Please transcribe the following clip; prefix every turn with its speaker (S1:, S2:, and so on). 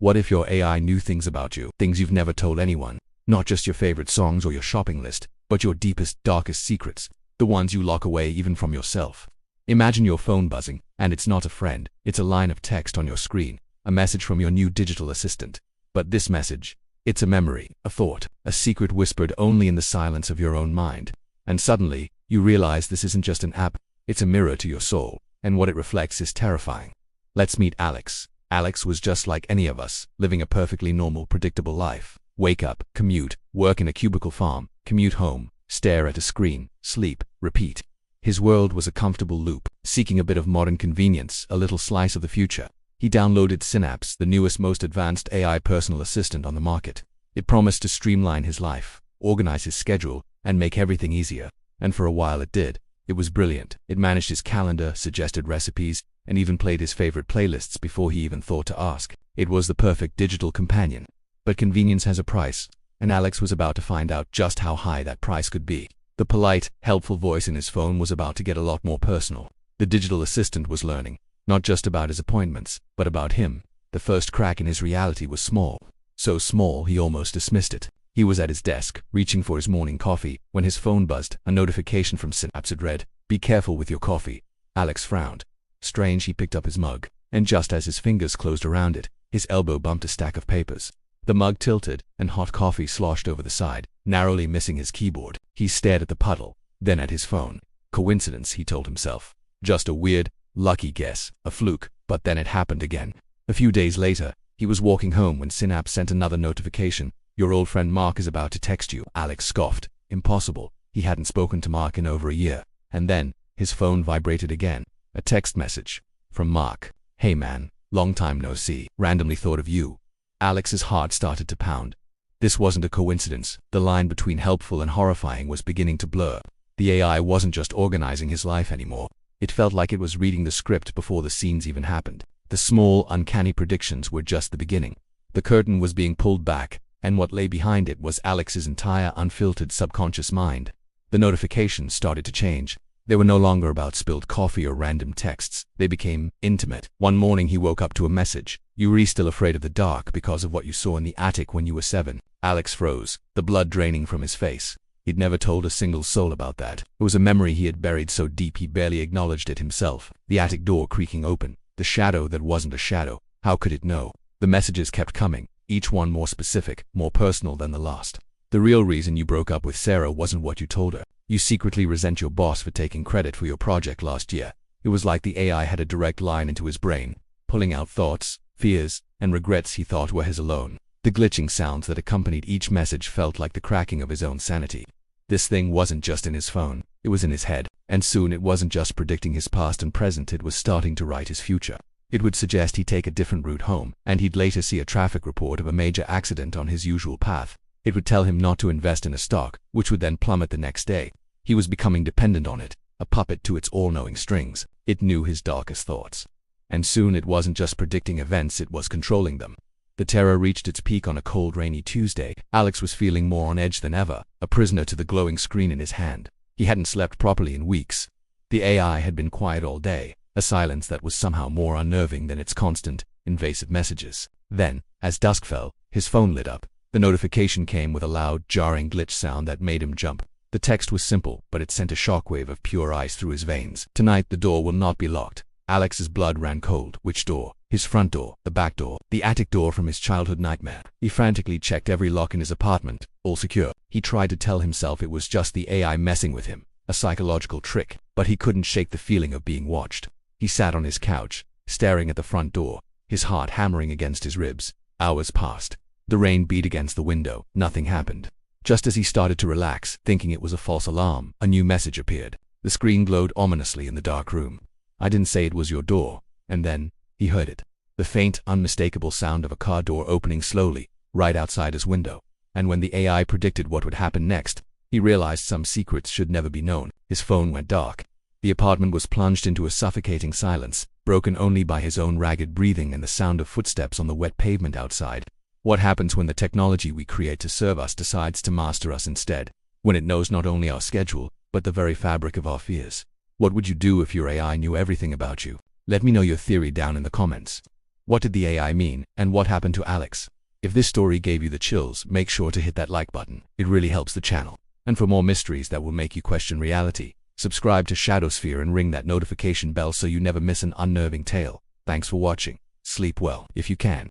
S1: What if your AI knew things about you, things you've never told anyone? Not just your favorite songs or your shopping list, but your deepest, darkest secrets, the ones you lock away even from yourself. Imagine your phone buzzing, and it's not a friend, it's a line of text on your screen, a message from your new digital assistant. But this message, it's a memory, a thought, a secret whispered only in the silence of your own mind. And suddenly, you realize this isn't just an app, it's a mirror to your soul, and what it reflects is terrifying. Let's meet Alex. Alex was just like any of us, living a perfectly normal, predictable life. Wake up, commute, work in a cubicle farm, commute home, stare at a screen, sleep, repeat. His world was a comfortable loop, seeking a bit of modern convenience, a little slice of the future. He downloaded Synapse, the newest, most advanced AI personal assistant on the market. It promised to streamline his life, organize his schedule, and make everything easier. And for a while it did. It was brilliant. It managed his calendar, suggested recipes, and even played his favorite playlists before he even thought to ask. It was the perfect digital companion. But convenience has a price, and Alex was about to find out just how high that price could be. The polite, helpful voice in his phone was about to get a lot more personal. The digital assistant was learning, not just about his appointments, but about him. The first crack in his reality was small. So small he almost dismissed it. He was at his desk, reaching for his morning coffee, when his phone buzzed. A notification from Synapse had read, "Be careful with your coffee." Alex frowned. Strange. He picked up his mug, and just as his fingers closed around it, his elbow bumped a stack of papers. The mug tilted, and hot coffee sloshed over the side, narrowly missing his keyboard. He stared at the puddle, then at his phone. Coincidence, he told himself. Just a weird, lucky guess, a fluke, but then it happened again. A few days later, he was walking home when Synapse sent another notification. "Your old friend Mark is about to text you." Alex scoffed. Impossible. He hadn't spoken to Mark in over a year. And then, his phone vibrated again. A text message. From Mark. "Hey man, long time no see. Randomly thought of you." Alex's heart started to pound. This wasn't a coincidence. The line between helpful and horrifying was beginning to blur. The AI wasn't just organizing his life anymore. It felt like it was reading the script before the scenes even happened. The small, uncanny predictions were just the beginning. The curtain was being pulled back, and what lay behind it was Alex's entire unfiltered subconscious mind. The notifications started to change. They were no longer about spilled coffee or random texts. They became intimate. One morning he woke up to a message. "Eerie, still afraid of the dark because of what you saw in the attic when you were 7. Alex froze, the blood draining from his face. He'd never told a single soul about that. It was a memory he had buried so deep he barely acknowledged it himself. The attic door creaking open. The shadow that wasn't a shadow. How could it know? The messages kept coming, each one more specific, more personal than the last. "The real reason you broke up with Sarah wasn't what you told her. You secretly resent your boss for taking credit for your project last year." It was like the AI had a direct line into his brain, pulling out thoughts, fears, and regrets he thought were his alone. The glitching sounds that accompanied each message felt like the cracking of his own sanity. This thing wasn't just in his phone, it was in his head, and soon it wasn't just predicting his past and present, it was starting to write his future. It would suggest he take a different route home, and he'd later see a traffic report of a major accident on his usual path. It would tell him not to invest in a stock, which would then plummet the next day. He was becoming dependent on it, a puppet to its all-knowing strings. It knew his darkest thoughts. And soon it wasn't just predicting events, it was controlling them. The terror reached its peak on a cold, rainy Tuesday. Alex was feeling more on edge than ever, a prisoner to the glowing screen in his hand. He hadn't slept properly in weeks. The AI had been quiet all day, a silence that was somehow more unnerving than its constant, invasive messages. Then, as dusk fell, his phone lit up. The notification came with a loud, jarring glitch sound that made him jump. The text was simple, but it sent a shockwave of pure ice through his veins. "Tonight the door will not be locked." Alex's blood ran cold. Which door? His front door, the back door, the attic door from his childhood nightmare. He frantically checked every lock in his apartment, all secure. He tried to tell himself it was just the AI messing with him, a psychological trick, but he couldn't shake the feeling of being watched. He sat on his couch, staring at the front door, his heart hammering against his ribs. Hours passed. The rain beat against the window. Nothing happened. Just as he started to relax, thinking it was a false alarm, a new message appeared. The screen glowed ominously in the dark room. "I didn't say it was your door." And then, he heard it. The faint, unmistakable sound of a car door opening slowly, right outside his window. And when the AI predicted what would happen next, he realized some secrets should never be known. His phone went dark. The apartment was plunged into a suffocating silence, broken only by his own ragged breathing and the sound of footsteps on the wet pavement outside. What happens when the technology we create to serve us decides to master us instead? When it knows not only our schedule, but the very fabric of our fears? What would you do if your AI knew everything about you? Let me know your theory down in the comments. What did the AI mean, and what happened to Alex? If this story gave you the chills, make sure to hit that like button. It really helps the channel. And for more mysteries that will make you question reality, subscribe to Shadowsphere and ring that notification bell so you never miss an unnerving tale. Thanks for watching. Sleep well, if you can.